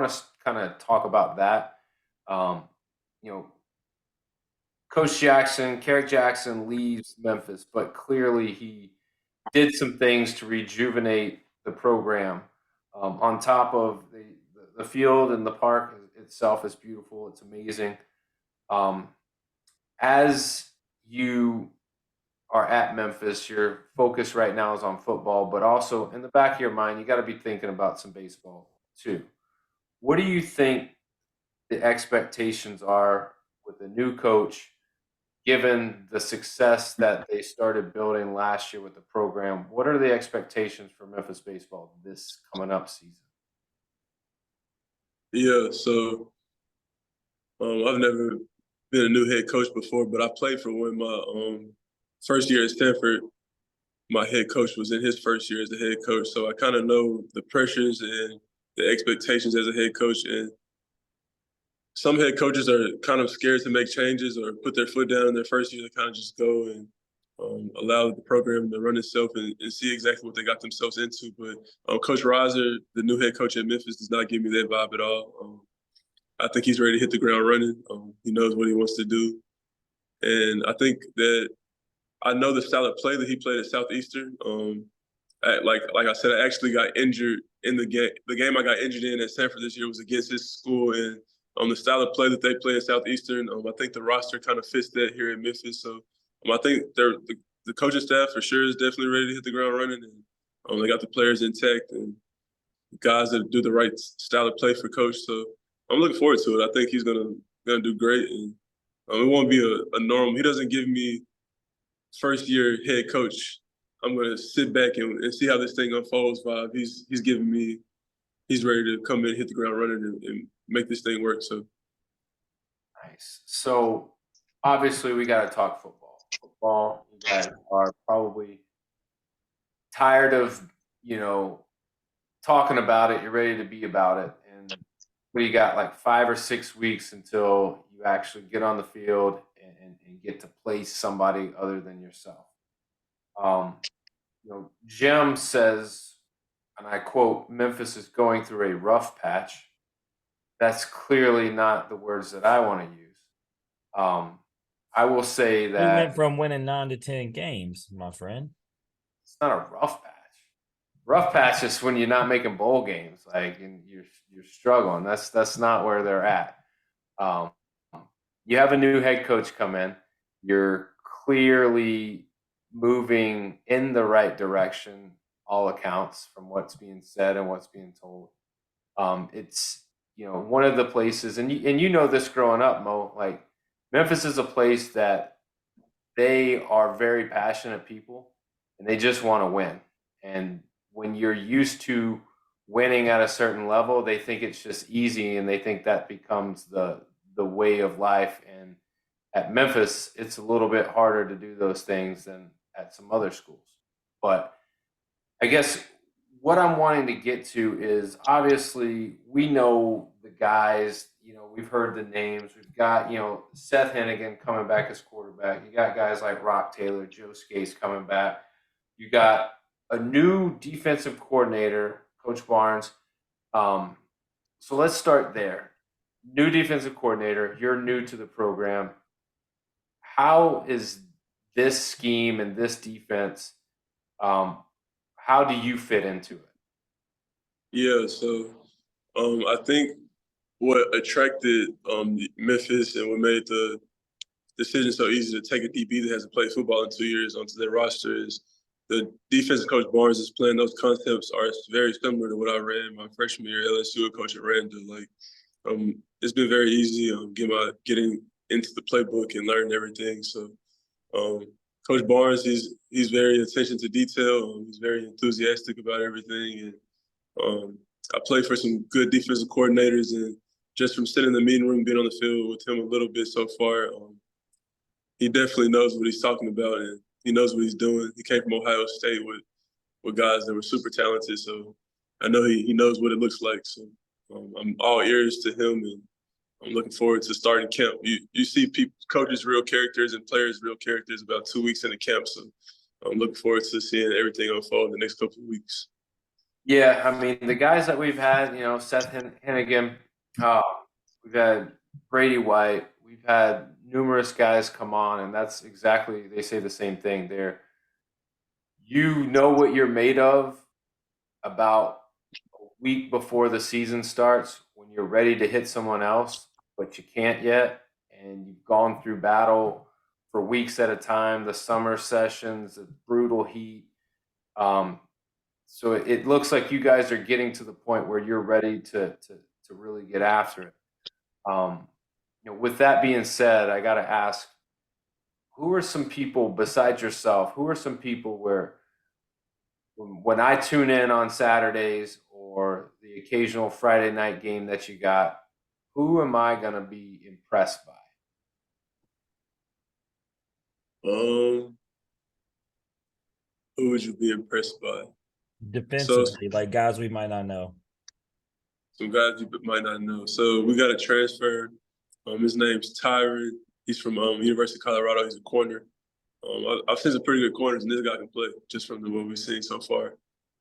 to kind of talk about that. You know, Coach Jackson, Carrick Jackson leaves Memphis, but clearly he did some things to rejuvenate the program. On top of the field and the park itself is beautiful. It's amazing. As you are at Memphis, your focus right now is on football, but also in the back of your mind, you got to be thinking about some baseball too. What do you think the expectations are with the new coach, given the success that they started building last year with the program? What are the expectations for Memphis baseball this coming up season? Yeah, so I've never been a new head coach before, but I played for one. My first year at Stanford, my head coach was in his first year as a head coach, so I kind of know the pressures and the expectations as a head coach. And some head coaches are kind of scared to make changes or put their foot down in their first year. They kind of just go and allow the program to run itself and see exactly what they got themselves into. But Coach Reiser, the new head coach at Memphis, does not give me that vibe at all. I think he's ready to hit the ground running. He knows what he wants to do, and I think that I know the style of play that he played at Southeastern. Like I said, I actually got injured in the game. The game I got injured in at Sanford this year was against his school, and the style of play that they play at Southeastern, I think the roster kind of fits that here in Memphis. So I think the coaching staff for sure is definitely ready to hit the ground running, and they got the players intact and guys that do the right style of play for coach. So I'm looking forward to it. I think he's gonna do great, and it won't be a normal. He doesn't give me first year head coach. I'm gonna sit back and see how this thing unfolds vibe. He's giving me, he's ready to come in, hit the ground running, and make this thing work. So Nice. So obviously we got to talk football. Football, you guys are probably tired of, talking about it. You're ready to be about it. And what you got, like 5 or 6 weeks until you actually get on the field and get to play somebody other than yourself. Jim says, and I quote, Memphis is going through a rough patch. That's clearly not the words that I want to use. I will say We that went from winning 9 to 10 games, my friend. it's not a rough patch. Rough patch is when you're not making bowl games, like, and you're struggling. That's not where they're at. You have a new head coach come in. You're clearly moving in the right direction, all accounts, from what's being said and what's being told. It's one of the places, and you know this growing up, Mo. Like, Memphis is a place that they are very passionate people, and they just want to win. And when you're used to winning at a certain level, they think it's just easy, and they think that becomes the way of life. And at Memphis, it's a little bit harder to do those things than at some other schools. But I guess what I'm wanting to get to is, obviously we know the guys, we've heard the names. We've got, Seth Hennigan coming back as quarterback. You got guys like Rock Taylor, Joe Skase coming back. You got a new defensive coordinator, Coach Barnes. So let's start there. New defensive coordinator, you're new to the program. How is this scheme and this defense, how do you fit into it? yeah, so I think what attracted Memphis and what made the decision so easy to take a DB that hasn't played football in 2 years onto their roster is the defensive coach Barnes is playing. Those concepts are very similar to what I ran my freshman year at LSU, coach at Randall. Like, it's been very easy getting into the playbook and learning everything. So Coach Barnes, he's very attention to detail. He's very enthusiastic about everything. And I played for some good defensive coordinators, and just from sitting in the meeting room, being on the field with him a little bit so far, he definitely knows what he's talking about, and he knows what he's doing. He came from Ohio State with guys that were super talented, so I know he knows what it looks like. So I'm all ears to him, and I'm looking forward to starting camp. You see coaches real characters and players real characters about 2 weeks into camp, so I'm looking forward to seeing everything unfold in the next couple of weeks. Yeah, I mean, the guys that we've had, Seth Hennigan, we've had Brady White, we've had numerous guys come on, and that's exactly, they say the same thing. You know what you're made of about a week before the season starts, when you're ready to hit someone else, but you can't yet, and you've gone through battle for weeks at a time, the summer sessions, the brutal heat. So it looks like you guys are getting to the point where you're ready to really get after it. With that being said, I got to ask, who are some people besides yourself? Who are some people where, when I tune in on Saturdays or the occasional Friday night game that you got, who am I going to be impressed by? Who would you be impressed by? Defensively, like guys we might not know. Some guys you might not know. So we got a transfer. His name's Tyron. He's from University of Colorado. He's a corner. I've seen some pretty good corners, and this guy can play just from what we've seen so far.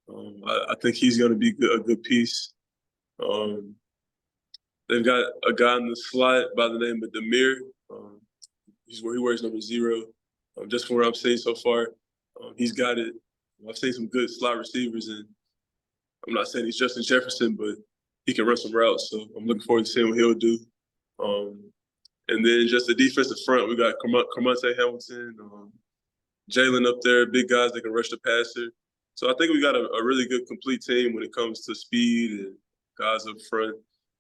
I think he's going to be a good piece. They've got a guy in the slot by the name of Demir. He wears number 0. Just from what I've seen so far, he's got it. I've seen some good slot receivers, and I'm not saying he's Justin Jefferson, but he can run some routes. So I'm looking forward to seeing what he'll do. And then just the defensive front, we got Carmonte Hamilton, Jalen up there, big guys that can rush the passer. So I think we got a really good complete team when it comes to speed and guys up front.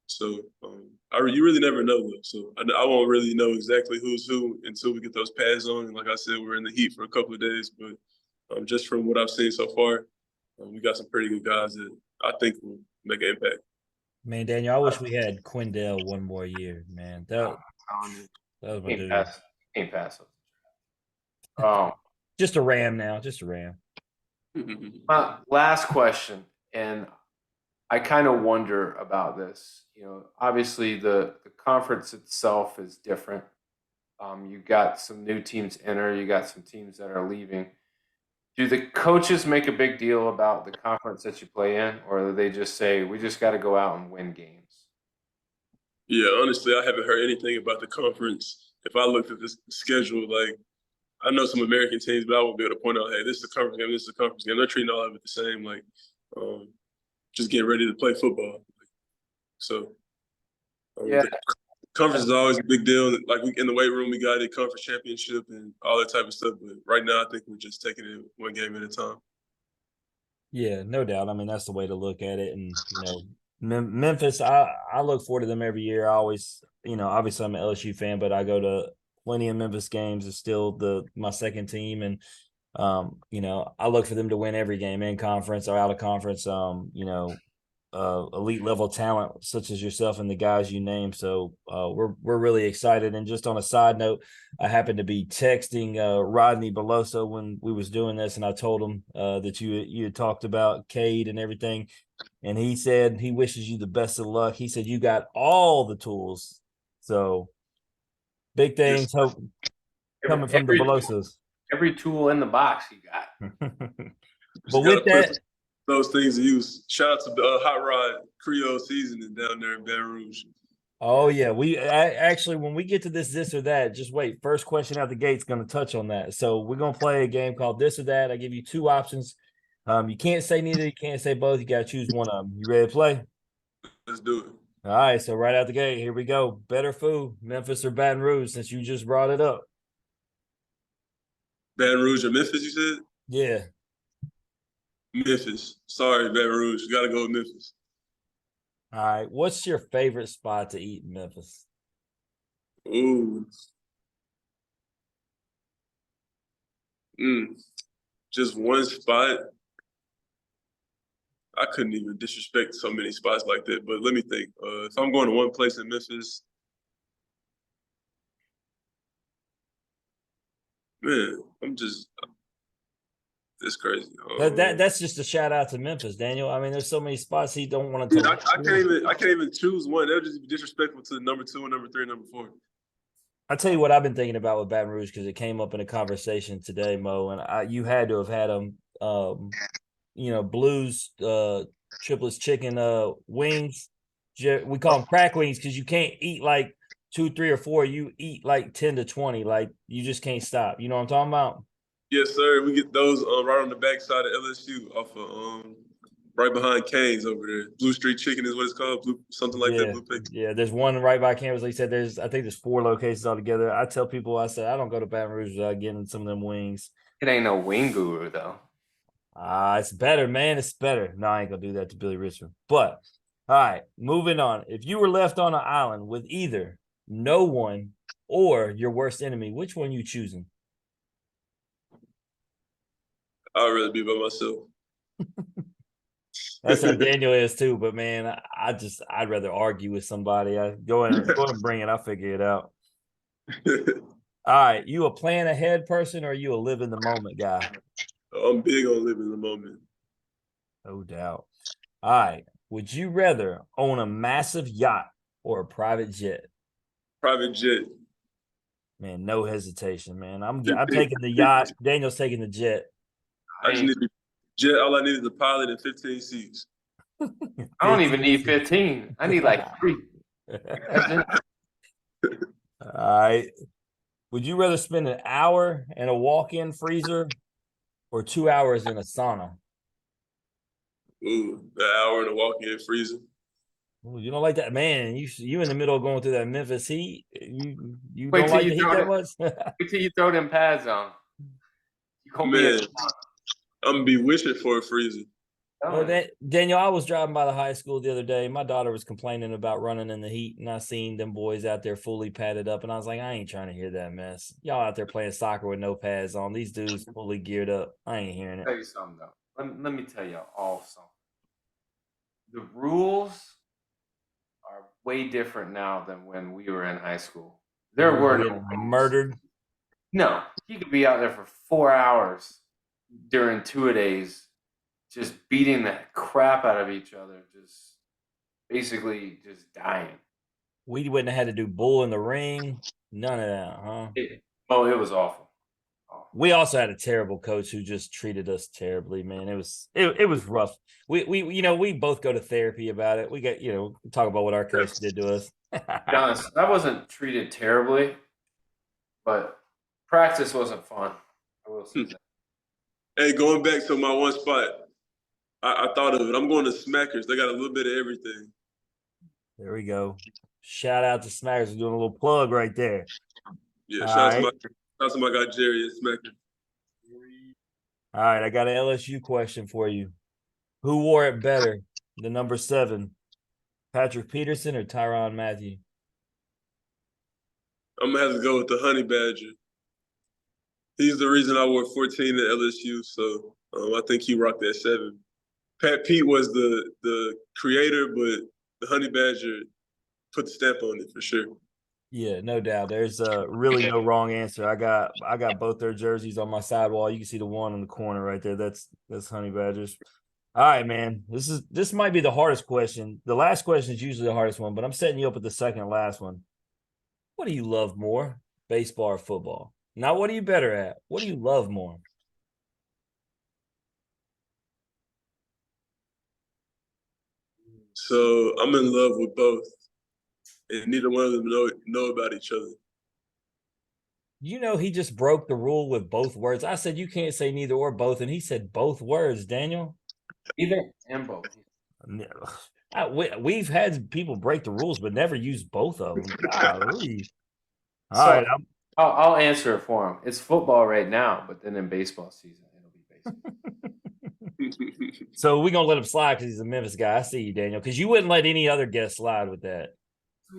So you really never know, though. So I won't really know exactly who's who until we get those pads on. And like I said, we're in the heat for a couple of days. But just from what I've seen so far, we got some pretty good guys that I think will make an impact. Man, Daniel, I wish we had Quindell one more year, man. That was my dude. Can't pass it. Just a Ram now, just a Ram. My last question, and I kind of wonder about this. Obviously the conference itself is different. You got some new teams enter, you got some teams that are leaving. Do the coaches make a big deal about the conference that you play in, or do they just say, we just got to go out and win games? Yeah, honestly, I haven't heard anything about the conference. If I looked at this schedule, like, I know some American teams, but I won't be able to point out, hey, this is a conference game, this is a conference game. They're treating all of it the same, like just getting ready to play football. So, yeah. Conference is always a big deal. Like, in the weight room, we got a conference championship and all that type of stuff. But right now, I think we're just taking it one game at a time. Yeah, no doubt. I mean, that's the way to look at it. And, Memphis, I look forward to them every year. I always, obviously I'm an LSU fan, but I go to plenty of Memphis games. It's still my second team. And, I look for them to win every game in conference or out of conference. Elite level talent such as yourself and the guys you named. So we're really excited. And just on a side note, I happened to be texting Rodney Beloso when we was doing this, and I told him that you had talked about Cade and everything, and he said he wishes you the best of luck. He said you got all the tools. So big things coming from the Belosos. Every tool in the box you got. But with that, those things to use. Shout out to Hot Rod Creole Seasoning down there in Baton Rouge. Oh yeah, actually when we get to this or that, just wait. First question out the gate's going to touch on that. So we're going to play a game called This or That. I give you 2 options. You can't say neither. You can't say both. You got to choose one of them. You ready to play? Let's do it. All right. So right out the gate, here we go. Better food, Memphis or Baton Rouge? Since you just brought it up. Baton Rouge or Memphis? You said? Yeah. Memphis. Sorry, Baton Rouge. You got to go with Memphis. All right. What's your favorite spot to eat in Memphis? Ooh. Just one spot. I couldn't even disrespect so many spots like that. But let me think. If I'm going to one place in Memphis, man, it's crazy. That's just a shout out to Memphis, Daniel. I mean, there's so many spots he don't want to talk. I can't even choose one. That would just be disrespectful to number 2 and number 3 and number 4. I'll tell you what I've been thinking about with Baton Rouge, because it came up in a conversation today, Mo, and you had to have had them, Blues triplets chicken wings. We call them crack wings because you can't eat like 2, 3, or 4. You eat like 10 to 20. Like, you just can't stop. You know what I'm talking about? Yes, sir. We get those right on the backside of LSU, off of right behind Cane's over there. Blue Street Chicken is what it's called, something like that. Blue Pig. Yeah, there's one right by campus. Like he said, I think there's 4 locations altogether. I tell people, I said I don't go to Baton Rouge without getting some of them wings. It ain't no wing guru though. It's better, man. It's better. No, I ain't gonna do that to Billy Richmond. But all right, moving on. If you were left on an island with either no one or your worst enemy, which one you choosing? I'd rather be by myself. That's how Daniel is too. But man, I'd rather argue with somebody. Go ahead and bring it. I'll figure it out. All right, you a plan ahead person, or are you a live in the moment guy? I'm big on living in the moment. No doubt. All right, would you rather own a massive yacht or a private jet? Private jet. Man, no hesitation, man. I'm taking the yacht. Daniel's taking the jet. I just need to jet. All I need is a pilot and 15 seats. I don't even need 15. I need like 3. All right. Would you rather spend an hour in a walk-in freezer or 2 hours in a sauna? Ooh, an hour in a walk-in freezer. Ooh, you don't like that, man? You in the middle of going through that Memphis heat. You Wait don't till like you the heat throw that it. much? Wait till you throw them pads on. You gonna be Man, I'm gonna be wishing for a freezer. Daniel, I was driving by the high school the other day. My daughter was complaining about running in the heat, and I seen them boys out there fully padded up, and I was like, I ain't trying to hear that mess. Y'all out there playing soccer with no pads on. These dudes fully geared up. I ain't hearing it. tell you something though. Let me tell you all something. The rules are way different now than when we were in high school. There were no rules. Murdered. No, you could be out there for 4 hours during 2-a-days, just beating the crap out of each other, just basically just dying. We wouldn't have had to do bull in the ring. None of that, huh? It was awful. We also had a terrible coach who just treated us terribly, man. It was rough. We both go to therapy about it. We got, talk about what our coach did to us. To be honest, I wasn't treated terribly, but practice wasn't fun. I will say that. Hey, going back to my one spot, I thought of it. I'm going to Smackers. They got a little bit of everything. There we go. Shout out to Smackers. We're doing a little plug right there. Yeah, shout out to my guy Jerry at Smackers. All right, I got an LSU question for you. Who wore it better, the number 7, Patrick Peterson or Tyrann Mathieu? I'm gonna have to go with the Honey Badger. He's the reason I wore 14 at LSU, so I think he rocked that 7. Pat Pete was the creator, but the Honey Badger put the stamp on it for sure. Yeah, no doubt. There's really no wrong answer. I got both their jerseys on my sidewall. You can see the one in the corner right there. That's Honey Badgers. All right, man. This might be the hardest question. The last question is usually the hardest one, but I'm setting you up with the second last one. What do you love more, baseball or football? Now, what are you better at? What do you love more? So I'm in love with both, and neither one of them know about each other. He just broke the rule with both words. I said you can't say neither or both, and he said both words, Daniel. Either and both. We've had people break the rules, but never use both of them. Golly. All right, I'll answer it for him. It's football right now, but then in baseball season, it'll be baseball. So we're gonna let him slide because he's a Memphis guy. I see you, Daniel, because you wouldn't let any other guest slide with that.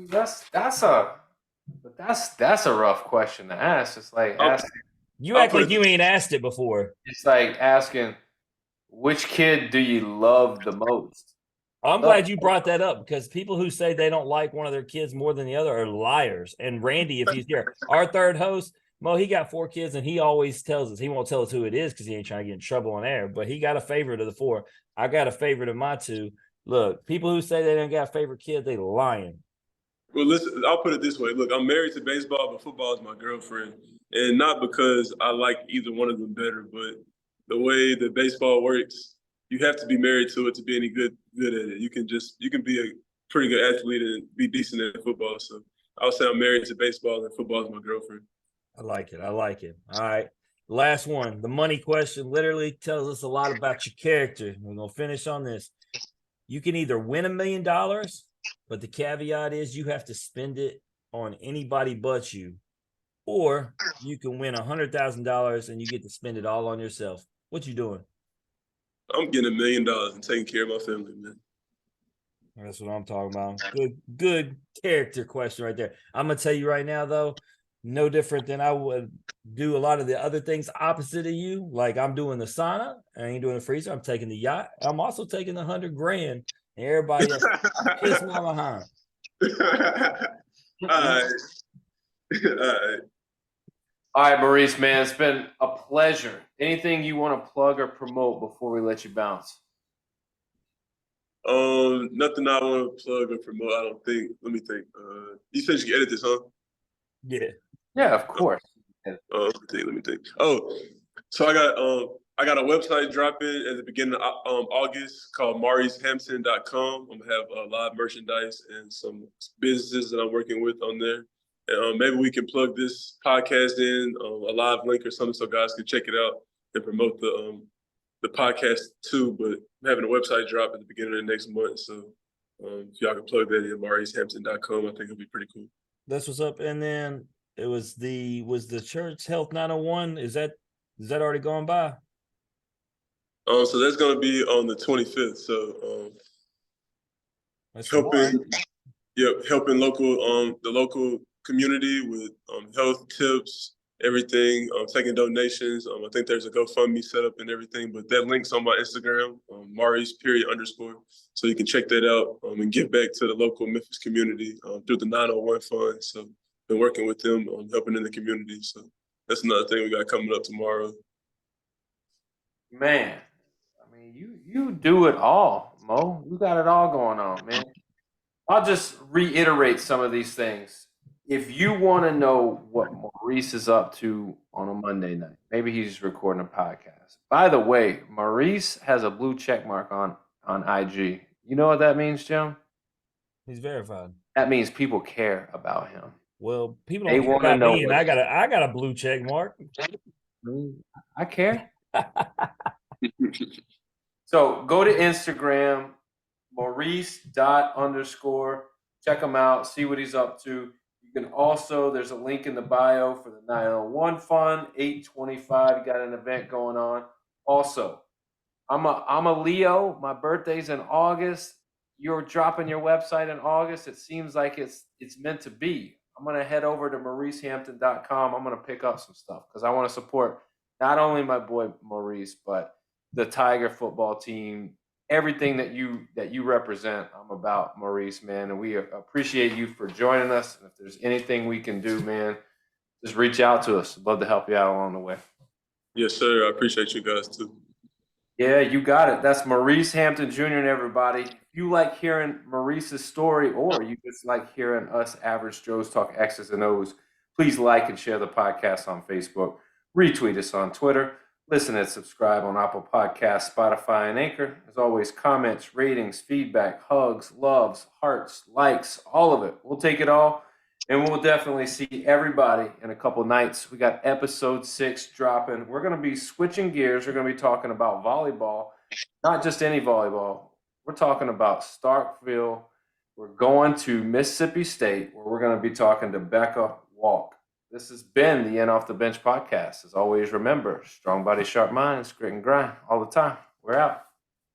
That's a rough question to ask. It's like asking. You act like you ain't asked it before. It's like asking, which kid do you love the most? I'm glad you brought that up because people who say they don't like one of their kids more than the other are liars. And Randy, if he's here, our third host, Mo, he got 4 kids and he always tells us he won't tell us who it is because he ain't trying to get in trouble on air. But he got a favorite of the 4. I got a favorite of my 2. Look, people who say they don't got a favorite kid, they lying. Well, listen, I'll put it this way. Look, I'm married to baseball, but football is my girlfriend. And not because I like either one of them better, but the way that baseball works, you have to be married to it to be any good at it. You can be a pretty good athlete and be decent at football. So I would say I'm married to baseball and football is my girlfriend. I like it. All right. Last one. The money question literally tells us a lot about your character. We're going to finish on this. You can either win $1 million, but the caveat is you have to spend it on anybody but you, or you can win $100,000 and you get to spend it all on yourself. What you doing? I'm getting $1 million and taking care of my family, man. That's what I'm talking about. Good character question right there. I'm gonna tell you right now, though, no different than I would do a lot of the other things opposite of you. Like I'm doing the sauna, I ain't doing the freezer. I'm taking the yacht. I'm also taking the $100,000. And everybody else kiss my behind. All right. All right, Maurice, man, it's been a pleasure. Anything you want to plug or promote before we let you bounce? Nothing I want to plug or promote. I don't think. Let me think. You said you can edit this, huh? Yeah. Yeah, of course. Let me think. Oh, so I got I got a website dropping at the beginning of August called mauricehampton.com. I'm gonna have live merchandise and some businesses that I'm working with on there. And maybe we can plug this podcast in a live link or something so guys can check it out and promote the podcast too. But I'm having a website drop at the beginning of the next month, so if y'all can plug that in mauricehampton.com, I think it'll be pretty cool. That's what's up. And then it was the Church Health 901. Is that already gone by? So that's gonna be on the 25th. So That's helping local the local community with health tips, everything, taking donations. I think there's a GoFundMe set up and everything, but that link's on my Instagram, Maurice__. So you can check that out and give back to the local Memphis community through the 901 fund. So been working with them on helping in the community. So that's another thing we got coming up tomorrow. Man, I mean, you do it all, Mo. You got it all going on, man. I'll just reiterate some of these things. If you want to know what Maurice is up to on a Monday night, maybe he's recording a podcast. By the way, Maurice has a blue check mark on IG. You know what that means, Jim? He's verified. That means people care about him. Well, people They don't care wanna about know me, and what- I got a blue check mark. I care. So go to Instagram, Maurice._. Check him out, see what he's up to. You can also, there's a link in the bio for the 901 Fund, 825. You got an event going on. Also, I'm a Leo. My birthday's in August. You're dropping your website in August. It seems like it's meant to be. I'm gonna head over to mauricehampton.com. I'm gonna pick up some stuff because I want to support not only my boy Maurice, but the Tiger football team, everything that you represent. I'm about, Maurice, man, and we appreciate you for joining us. And if there's anything we can do, man, just reach out to us. I'd love to help you out along the way. Yes, sir. I appreciate you guys too. Yeah, you got it. That's Maurice Hampton Jr. and everybody. If you like hearing Maurice's story, or you just like hearing us average Joes talk X's and O's, please like and share the podcast on Facebook. Retweet us on Twitter. Listen and subscribe on Apple Podcasts, Spotify, and Anchor. As always, comments, ratings, feedback, hugs, loves, hearts, likes, all of it. We'll take it all, and we'll definitely see everybody in a couple nights. We got episode 6 dropping. We're going to be switching gears. We're going to be talking about volleyball, not just any volleyball. We're talking about Starkville. We're going to Mississippi State, where we're going to be talking to Becca Walk. This has been the End Off the Bench podcast. As always, remember, strong body, sharp minds, grit and grind all the time. We're out.